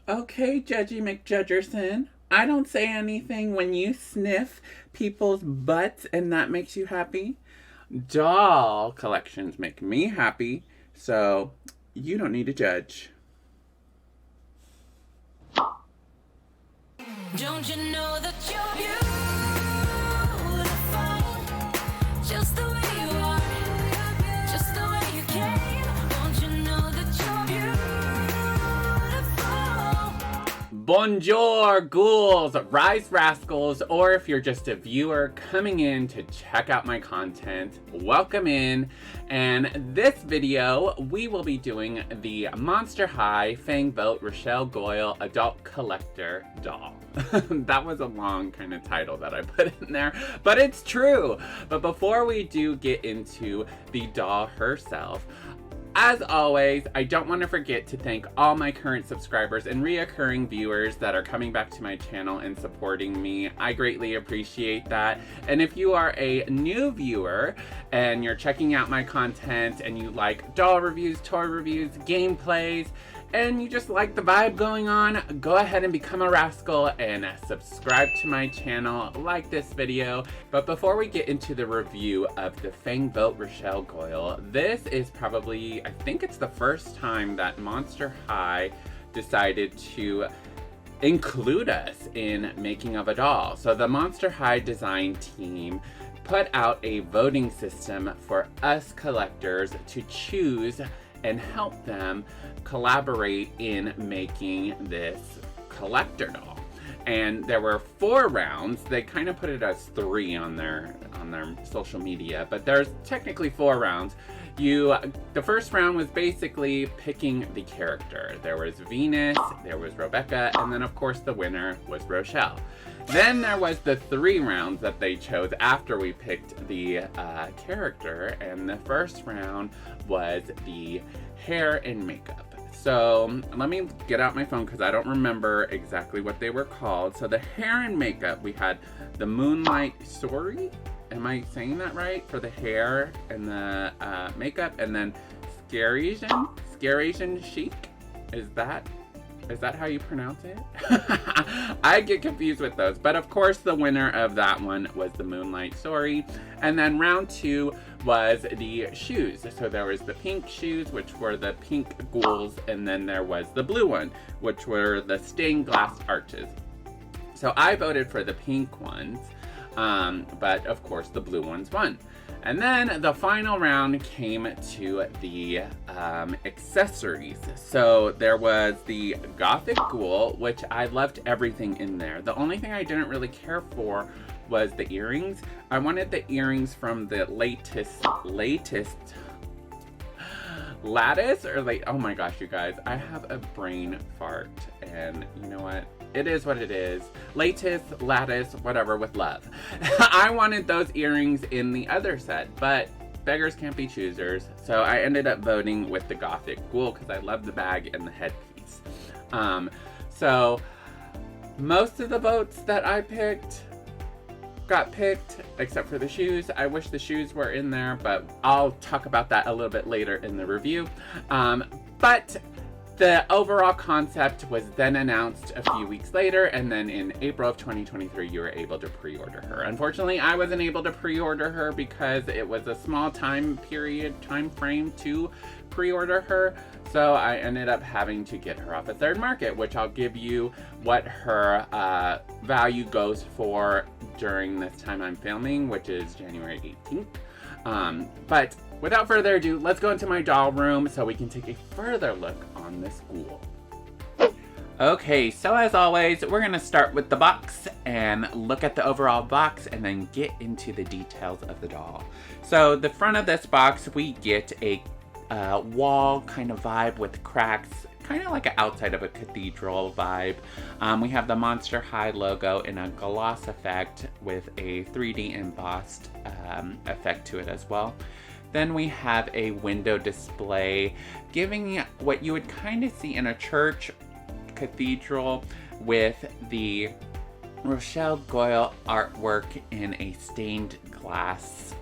Okay, Judgy McJudgerson. I don't say anything when you sniff people's butts and that makes you happy. Doll collections make me happy, so you don't need to judge. Don't you know that you're beautiful, just the way you are, just the way you came. Don't you know that you're beautiful? Bonjour, ghouls, rise rascals, or if you're just a viewer coming in to check out my content, welcome in. And this video, we will be doing the Monster High Fang Vote Rochelle Goyle Adult Collector doll. That was a long kind of title that I put in there, but it's true. But before we do get into the doll herself, as always, I don't want to forget to thank all my current subscribers and reoccurring viewers that are coming back to my channel and supporting me. I greatly appreciate that. And if you are a new viewer and you're checking out my content and you like doll reviews, toy reviews, gameplays, and you just like the vibe going on, go ahead and become a rascal and subscribe to my channel, like this video. But before we get into the review of the Fang Vote Rochelle Goyle, this is probably, I think it's the first time that Monster High decided to include us in making of a doll. So the Monster High design team put out a voting system for us collectors to choose and help them collaborate in making this collector doll. And there were 4 rounds. They kind of put it as 3 on their social media, but there's technically 4 rounds. The first round was basically picking the character. There was Venus, there was Rebecca, and then of course the winner was Rochelle. Then there was the 3 rounds that they chose after we picked the character, and the first round was the hair and makeup. So let me get out my phone because I don't remember exactly what they were called. So the hair and makeup, we had the Moonlight Story. Am I saying that right? For the hair and the makeup, and then Scarasian Chic. Is that how you pronounce it? I get confused with those. But of course the winner of that one was the Moonlight Story. And then round 2 was the shoes. So there was the pink shoes, which were the pink ghouls, and then there was the blue one, which were the stained glass arches. So I voted for the pink ones, but of course the blue ones won. And then the final round came to the accessories. So there was the Gothic Ghoul, which I loved everything in there. The only thing I didn't really care for was the earrings. I wanted the earrings from the latest lattice, or like, oh my gosh, you guys, I have a brain fart, and you know what? It is what it is. Lattice, whatever, with love. I wanted those earrings in the other set, but beggars can't be choosers. So I ended up voting with the Gothic Ghoul because I love the bag and the headpiece. So most of the votes that I picked got picked, except for the shoes. I wish the shoes were in there, but I'll talk about that a little bit later in the review. But the overall concept was then announced a few weeks later, and then in April of 2023, you were able to pre-order her. Unfortunately, I wasn't able to pre-order her because it was a small time frame to pre-order her. So I ended up having to get her off a third market, which I'll give you what her value goes for during this time I'm filming, which is January 18th. But without further ado, let's go into my doll room so we can take a further look on this ghoul. Okay, so as always, we're gonna start with the box and look at the overall box and then get into the details of the doll. So the front of this box, we get a wall kind of vibe with cracks, kind of like an outside of a cathedral vibe. We have the Monster High logo in a gloss effect with a 3D embossed effect to it as well. Then we have a window display giving what you would kind of see in a church cathedral with the Rochelle Goyle artwork in a stained glass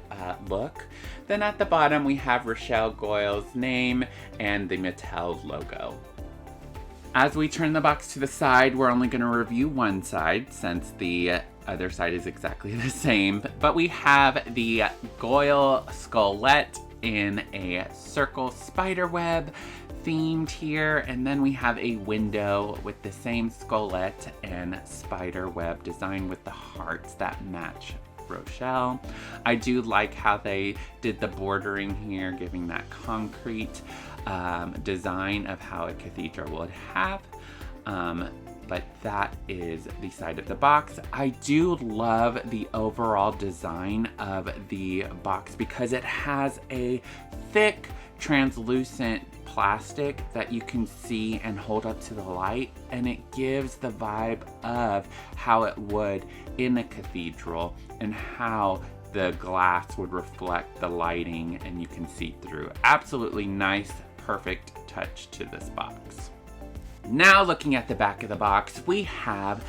look. Then at the bottom we have Rochelle Goyle's name and the Mattel logo. As we turn the box to the side, we're only going to review one side since the other side is exactly the same. But we have the Goyle Skullette in a circle spider web themed here, and then we have a window with the same skullette and spider web design with the hearts that match Rochelle. I do like how they did the bordering here, giving that concrete design of how a cathedral would have. But that is the side of the box. I do love the overall design of the box because it has a thick, translucent plastic that you can see and hold up to the light, and it gives the vibe of how it would in a cathedral and how the glass would reflect the lighting and you can see through. Absolutely nice, perfect touch to this box. Now looking at the back of the box, we have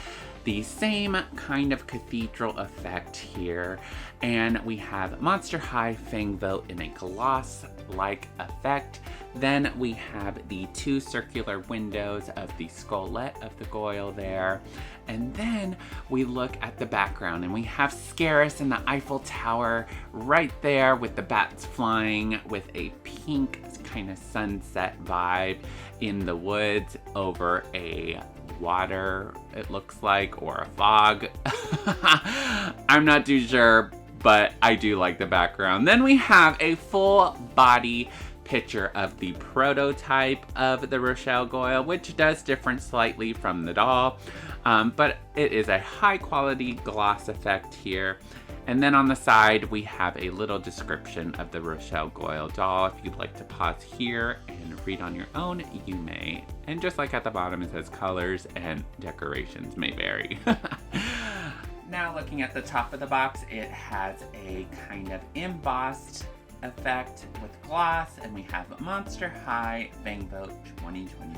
the same kind of cathedral effect here, and we have Monster High Fang Vote in a gloss-like effect. Then we have the two circular windows of the skullette of the Goyle there. And then we look at the background and we have Scarus in the Eiffel Tower right there with the bats flying with a pink kind of sunset vibe in the woods over a water, it looks like, or a fog. I'm not too sure, but I do like the background. Then we have a full body picture of the prototype of the Rochelle Goyle, which does differ slightly from the doll, but it is a high quality gloss effect here. And then on the side, we have a little description of the Rochelle Goyle doll. If you'd like to pause here and read on your own, you may. And just like at the bottom, it says colors and decorations may vary. Now looking at the top of the box, it has a kind of embossed effect with gloss, and we have Monster High Fang Vote 2022.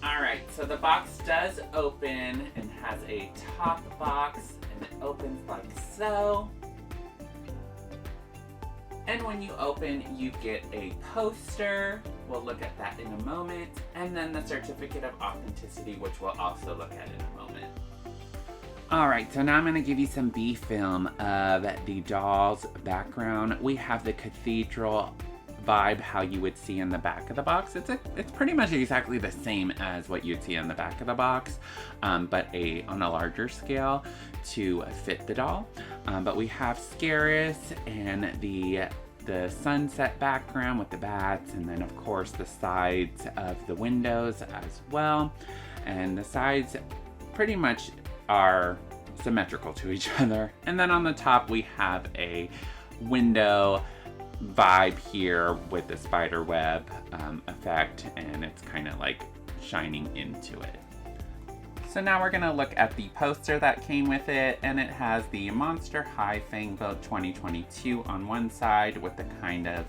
Alright, so the box does open and has a top box, and it opens like so. And when you open, you get a poster. We'll look at that in a moment. And then the certificate of authenticity, which we'll also look at in a moment. Alright, so now I'm going to give you some B-film of the doll's background. We have the cathedral vibe, how you would see in the back of the box. It's pretty much exactly the same as what you'd see in the back of the box, but on a larger scale to fit the doll. But we have Scarus and the sunset background with the bats, and then of course the sides of the windows as well. And the sides pretty much are symmetrical to each other. And then on the top we have a window vibe here with the spider web effect, and it's kind of like shining into it. So now we're gonna look at the poster that came with it, and it has the Monster High Fang Vote 2022 on one side with the kind of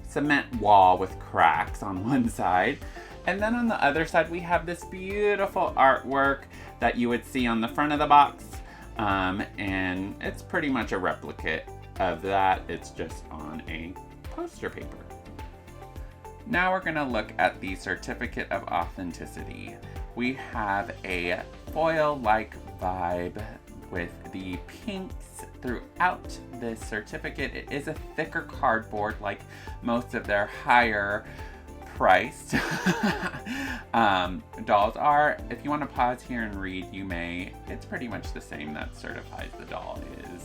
cement wall with cracks on one side. And then on the other side, we have this beautiful artwork that you would see on the front of the box. And it's pretty much a replicate of that. It's just on a poster paper. Now we're gonna look at the certificate of authenticity. We have a foil-like vibe with the pinks throughout this certificate. It is a thicker cardboard like most of their higher priced dolls are. If you want to pause here and read, you may. It's pretty much the same that certifies the doll is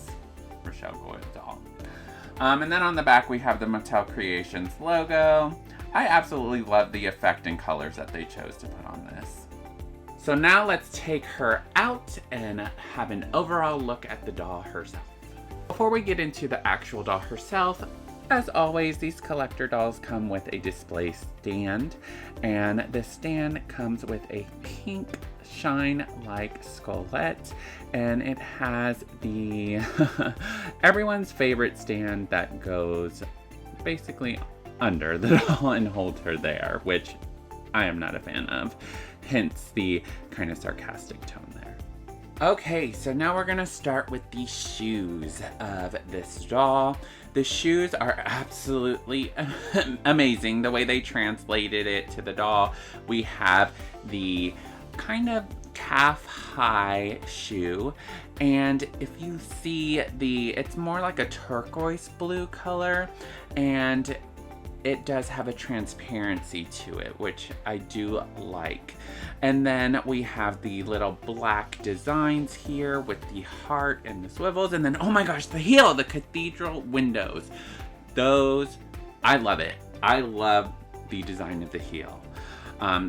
Rochelle Goyle doll. And then on the back we have the Mattel Creations logo. I absolutely love the effect and colors that they chose to put on this. So now let's take her out and have an overall look at the doll herself. Before we get into the actual doll herself, as always, these collector dolls come with a display stand, and the stand comes with a pink shine-like skullette, and it has the everyone's favorite stand that goes basically under the doll and holds her there, which I am not a fan of, hence the kind of sarcastic tone there. Okay, so now we're gonna start with the shoes of this doll. The shoes are absolutely amazing, the way they translated it to the doll. We have the kind of calf-high shoe, and if you see it's more like a turquoise blue color, and it does have a transparency to it, which I do like. And then we have the little black designs here with the heart and the swivels. And then, oh my gosh, the heel, the cathedral windows. Those, I love it. I love the design of the heel.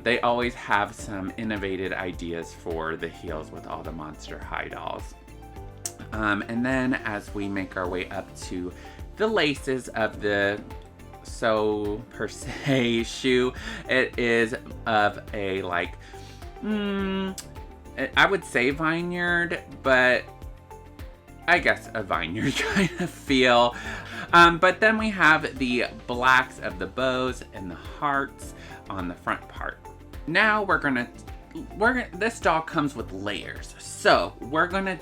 They always have some innovative ideas for the heels with all the Monster High dolls. And then as we make our way up to the laces of the per se shoe, it is of a like, I would say vineyard, but I guess a vineyard kind of feel. But then we have the blacks of the bows and the hearts on the front part. Now this doll comes with layers. So we're gonna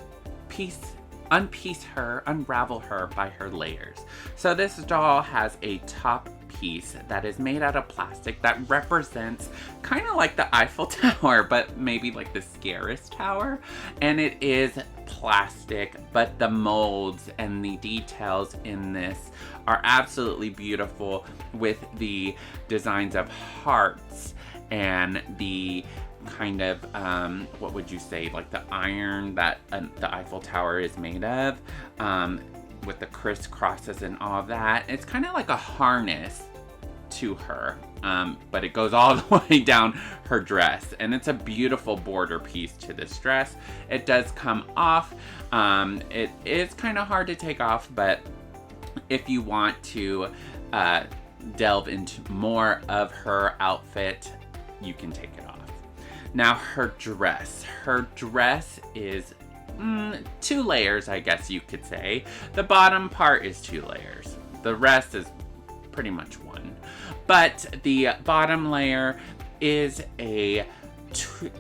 unravel her by her layers. So this doll has a top piece that is made out of plastic that represents kind of like the Eiffel Tower, but maybe like the scariest tower. And it is plastic, but the molds and the details in this are absolutely beautiful, with the designs of hearts and the kind of, what would you say, like the iron that the Eiffel Tower is made of, with the crisscrosses and all of that. It's kind of like a harness to her, but it goes all the way down her dress, and it's a beautiful border piece to this dress. It does come off. It is kind of hard to take off, but if you want to delve into more of her outfit, you can take it off. Now her dress is 2 layers, I guess you could say. The bottom part is 2 layers. The rest is pretty much 1. But the bottom layer is a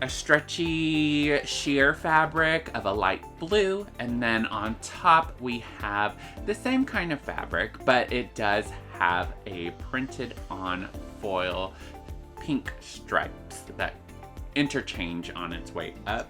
stretchy sheer fabric of a light blue, and then on top we have the same kind of fabric, but it does have a printed on foil pink stripes that interchange on its way up.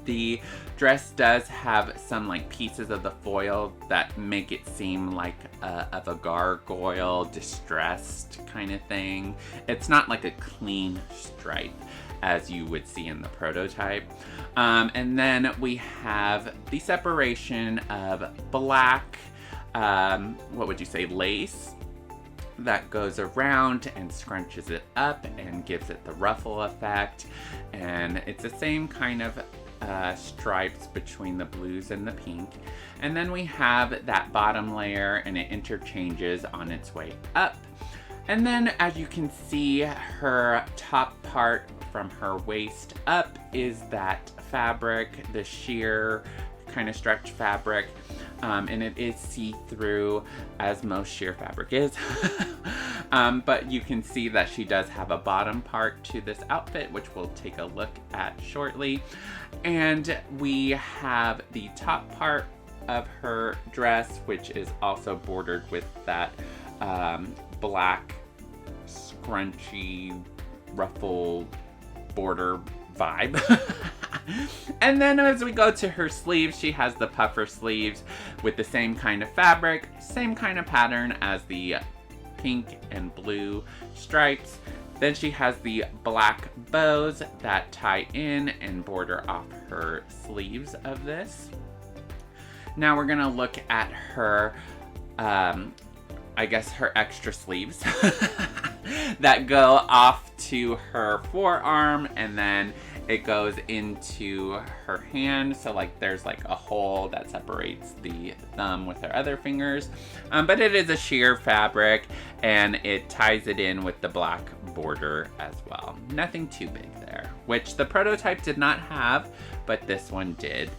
The dress does have some like pieces of the foil that make it seem like of a gargoyle, distressed kind of thing. It's not like a clean stripe as you would see in the prototype. And then we have the separation of black, what would you say, lace that goes around and scrunches it up and gives it the ruffle effect. And it's the same kind of stripes between the blues and the pink. And then we have that bottom layer, and it interchanges on its way up. And then as you can see, her top part from her waist up is that fabric, the sheer kind of stretch fabric, and it is see-through, as most sheer fabric is. But you can see that she does have a bottom part to this outfit, which we'll take a look at shortly. And we have the top part of her dress, which is also bordered with that black scrunchy ruffle border vibe. And then as we go to her sleeves, she has the puffer sleeves with the same kind of fabric, same kind of pattern as the pink and blue stripes. Then she has the black bows that tie in and border off her sleeves of this. Now we're gonna look at her, I guess her extra sleeves that go off to her forearm, and then it goes into her hand. So like there's like a hole that separates the thumb with her other fingers. But it is a sheer fabric, and it ties it in with the black border as well. Nothing too big there, which the prototype did not have, but this one did.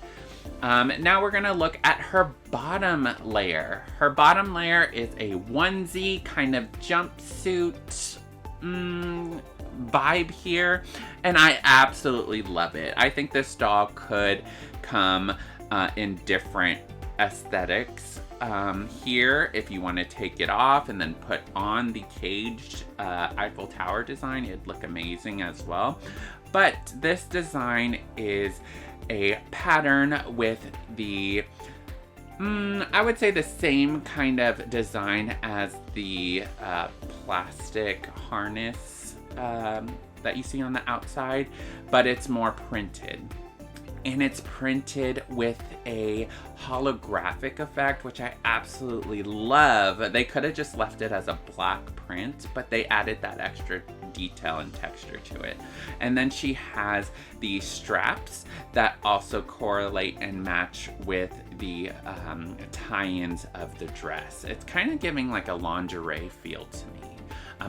Now we're gonna look at her bottom layer. Her bottom layer is a onesie kind of jumpsuit vibe here, and I absolutely love it. I think this doll could come in different aesthetics. Here, if you want to take it off and then put on the caged Eiffel Tower design, it'd look amazing as well. But this design is a pattern with the, I would say the same kind of design as the plastic harness that you see on the outside, but it's more printed. And it's printed with a holographic effect, which I absolutely love. They could have just left it as a black print, but they added that extra detail and texture to it. And then she has these straps that also correlate and match with the tie-ins of the dress. It's kind of giving like a lingerie feel to me.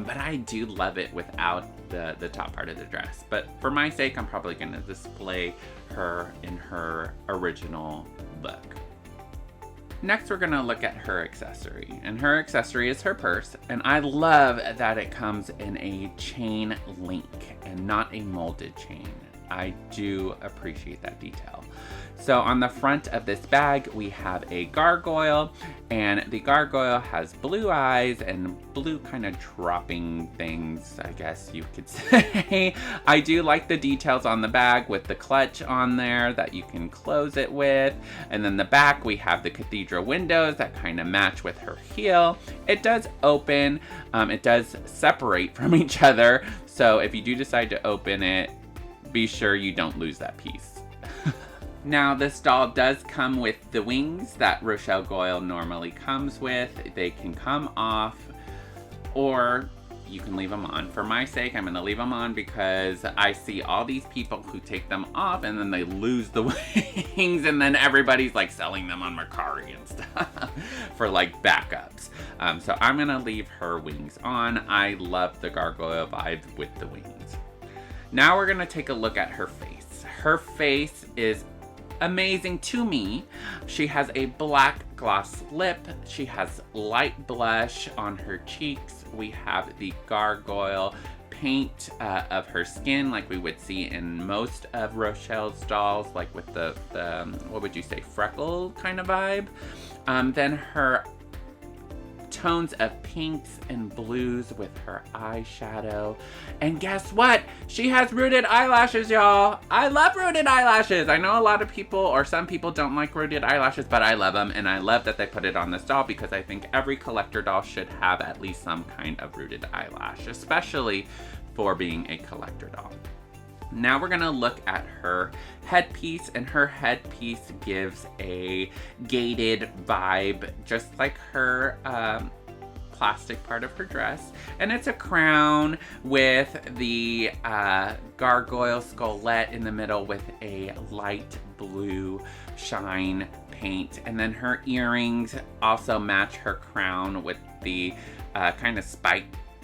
But I do love it without the top part of the dress. But for my sake, I'm probably going to display her in her original look. Next, we're going to look at her accessory. And her accessory is her purse. And I love that it comes in a chain link and not a molded chain. I do appreciate that detail. So on the front of this bag, we have a gargoyle, and the gargoyle has blue eyes and blue kind of dropping things, I guess you could say. I do like the details on the bag with the clutch on there that you can close it with. And then the back, we have the cathedral windows that kind of match with her heel. It does open, it does separate from each other. So if you do decide to open it, be sure you don't lose that piece. Now, this doll does come with the wings that Rochelle Goyle normally comes with. They can come off, or you can leave them on. For my sake, I'm going to leave them on because I see all these people who take them off and then they lose the wings, and then everybody's like selling them on Mercari and stuff for like backups. So I'm going to leave her wings on. I love the gargoyle vibe with the wings. Now we're going to take a look at her face. Her face is amazing to me. She has a black gloss lip. She has light blush on her cheeks. We have the gargoyle paint of her skin like we would see in most of Rochelle's dolls, like with the what would you say, freckle kind of vibe. Then her tones of pinks and blues with her eyeshadow. And guess what? She has rooted eyelashes, y'all. I love rooted eyelashes. I know a lot of people, or some people, don't like rooted eyelashes, but I love them, and I love that they put it on this doll because I think every collector doll should have at least some kind of rooted eyelash, especially for being a collector doll. Now we're gonna look at her headpiece, and her headpiece gives a gated vibe, just like her plastic part of her dress. And it's a crown with the gargoyle skullette in the middle with a light blue shine paint. And then her earrings also match her crown with the kind of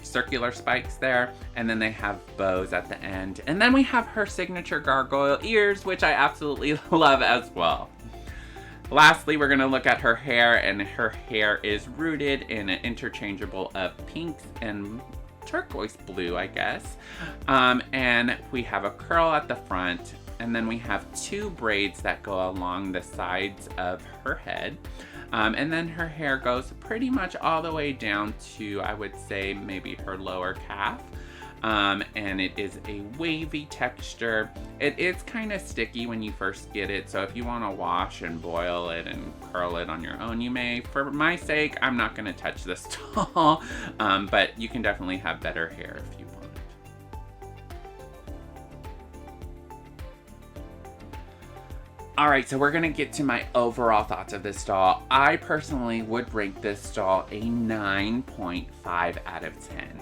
circular spikes there, and then they have bows at the end. And then we have her signature gargoyle ears, which I absolutely love as well. Lastly, we're going to look at her hair, and her hair is rooted in an interchangeable of pinks and turquoise blue, I guess. And we have a curl at the front, and then we have two braids that go along the sides of her head. And then her hair goes pretty much all the way down to, I would say, maybe her lower calf. And it is a wavy texture. It is kind of sticky when you first get it, so if you want to wash and boil it and curl it on your own, you may. For my sake, I'm not going to touch this doll, but you can definitely have better hair if you want. Alright, so we're going to get to my overall thoughts of this doll. I personally would rank this doll a 9.5 out of 10.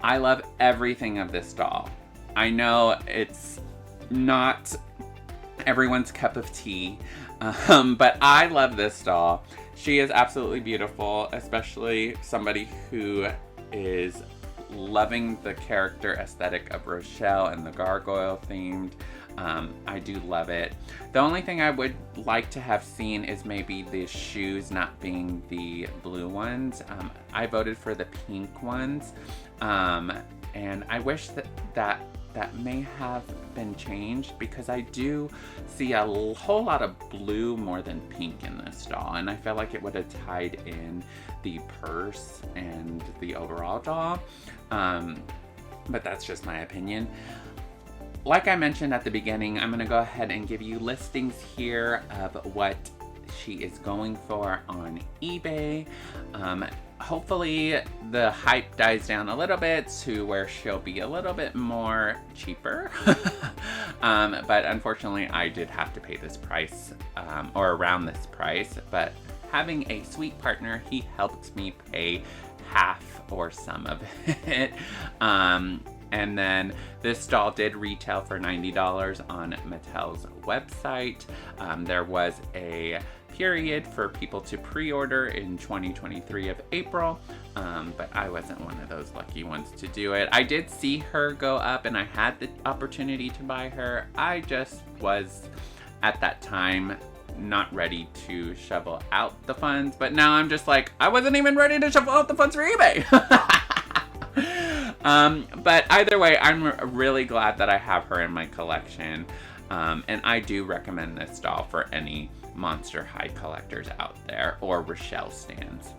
I love everything of this doll. I know it's not everyone's cup of tea, but I love this doll. She is absolutely beautiful, especially somebody who is loving the character aesthetic of Rochelle and the gargoyle themed. I do love it. The only thing I would like to have seen is maybe the shoes not being the blue ones. I voted for the pink ones, and I wish that may have been changed, because I do see a whole lot of blue more than pink in this doll, and I feel like it would have tied in the purse and the overall doll, but that's just my opinion. Like I mentioned at the beginning, I'm going to go ahead and give you listings here of what she is going for on eBay. Hopefully the hype dies down a little bit to where she'll be a little bit more cheaper. But unfortunately I did have to pay this price, or around this price, but having a sweet partner, he helped me pay half or some of it. And then this doll did retail for $90 on Mattel's website. There was a period for people to pre-order in 2023 of April, but I wasn't one of those lucky ones to do it. I did see her go up and I had the opportunity to buy her. I just was, at that time, not ready to shovel out the funds, but now I'm just like, I wasn't even ready to shovel out the funds for eBay. But either way, I'm really glad that I have her in my collection, and I do recommend this doll for any Monster High collectors out there, or Rochelle stands.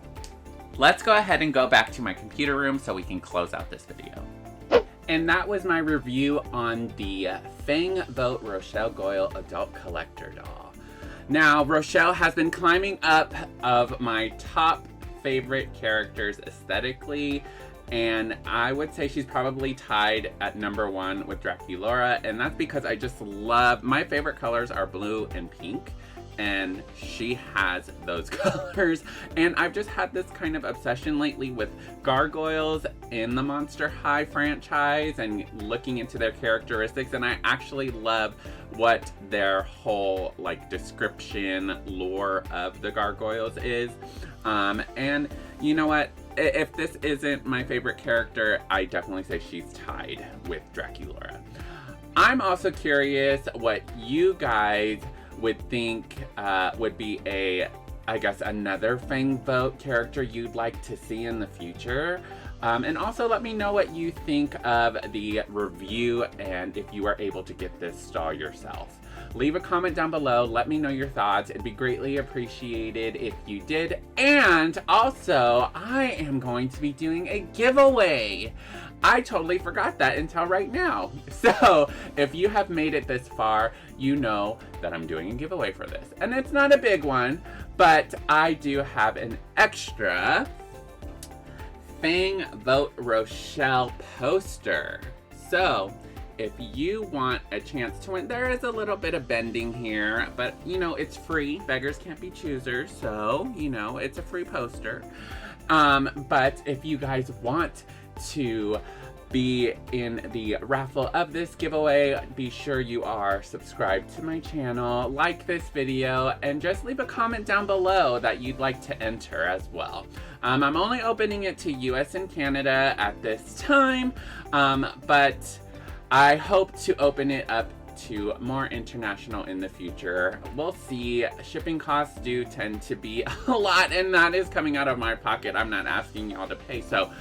Let's go ahead and go back to my computer room so we can close out this video. And that was my review on the Fang Vote Rochelle Goyle Adult Collector doll. Now, Rochelle has been climbing up of my top favorite characters aesthetically, and I would say she's probably tied at #1 with Draculaura, and that's because I just love, my favorite colors are blue and pink, and she has those colors. And I've just had this kind of obsession lately with gargoyles in the Monster High franchise and looking into their characteristics, and I actually love what their whole like description lore of the gargoyles is. And you know what? If this isn't my favorite character, I definitely say she's tied with Draculaura. I'm also curious what you guys would think would be I guess another Fang Vote character you'd like to see in the future. And also let me know what you think of the review and if you are able to get this doll yourself. Leave a comment down below, let me know your thoughts. It'd be greatly appreciated if you did. And also, I am going to be doing a giveaway. I totally forgot that until right now. So, if you have made it this far, you know that I'm doing a giveaway for this. And it's not a big one, but I do have an extra Fang Vote Rochelle poster. So, if you want a chance to win, there is a little bit of bending here, but you know, it's free. Beggars can't be choosers, so you know, it's a free poster. But if you guys want to be in the raffle of this giveaway, be sure you are subscribed to my channel, like this video, and just leave a comment down below that you'd like to enter as well. I'm only opening it to US and Canada at this time, but I hope to open it up to more international in the future. We'll see. Shipping costs do tend to be a lot, and that is coming out of my pocket. I'm not asking y'all to pay. So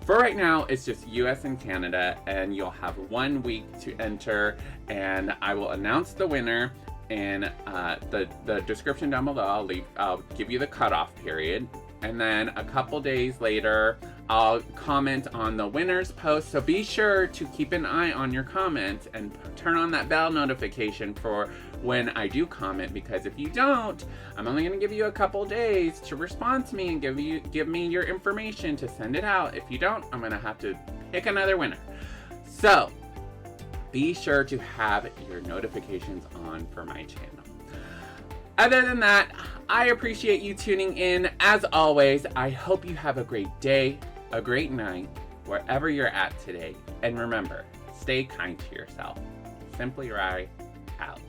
for right now, it's just US and Canada, and you'll have 1 week to enter, and I will announce the winner in the description down below. I'll give you the cutoff period, and then a couple days later, I'll comment on the winner's post, so be sure to keep an eye on your comments and turn on that bell notification for when I do comment, because if you don't, I'm only going to give you a couple days to respond to me and give me your information to send it out. If you don't, I'm going to have to pick another winner. So, be sure to have your notifications on for my channel. Other than that, I appreciate you tuning in. As always, I hope you have a great day, a great night, wherever you're at today. And remember, stay kind to yourself. Simply Rye, out.